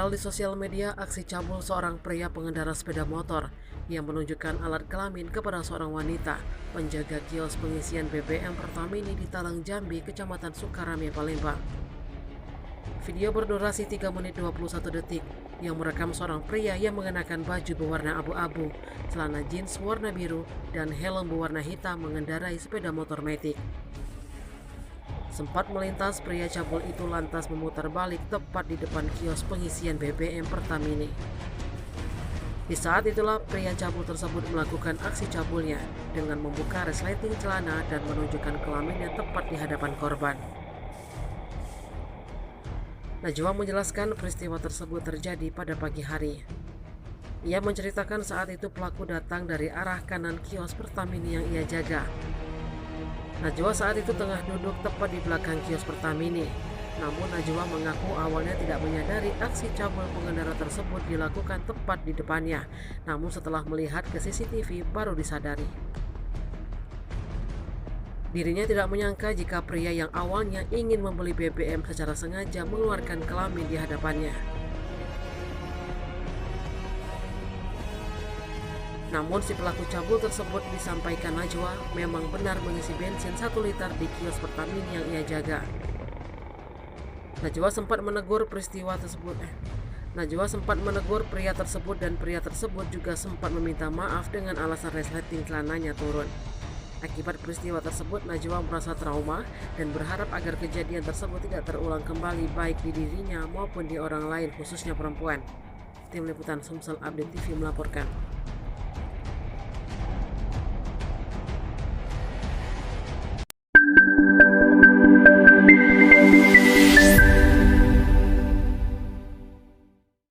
Viral di sosial media aksi cabul seorang pria pengendara sepeda motor yang menunjukkan alat kelamin kepada seorang wanita penjaga kios pengisian BBM Pertamini di Talang Jambi, Kecamatan Sukarame, Palembang. Video berdurasi 3 menit 21 detik yang merekam seorang pria yang mengenakan baju berwarna abu-abu, celana jeans warna biru, dan helm berwarna hitam mengendarai sepeda motor Matic. Sempat melintas, pria cabul itu lantas memutar balik tepat di depan kios pengisian BBM Pertamini. Di saat itulah pria cabul tersebut melakukan aksi cabulnya dengan membuka resleting celana dan menunjukkan kelaminnya tepat di hadapan korban. Najwa menjelaskan peristiwa tersebut terjadi pada pagi hari. Ia menceritakan saat itu pelaku datang dari arah kanan kios Pertamini yang ia jaga. Najwa saat itu tengah duduk tepat di belakang kios Pertamini. Namun Najwa mengaku awalnya tidak menyadari aksi cabul pengendara tersebut dilakukan tepat di depannya. Namun setelah melihat ke CCTV baru disadari. Dirinya tidak menyangka jika pria yang awalnya ingin membeli BBM secara sengaja mengeluarkan kelamin di hadapannya. Namun si pelaku cabul tersebut disampaikan Najwa memang benar mengisi bensin 1 liter di kios Pertamini yang ia jaga. Najwa sempat menegur pria tersebut dan pria tersebut juga sempat meminta maaf dengan alasan resleting celananya turun. Akibat peristiwa tersebut, Najwa merasa trauma dan berharap agar kejadian tersebut tidak terulang kembali baik di dirinya maupun di orang lain, khususnya perempuan. Tim Liputan Sumsel Update TV melaporkan.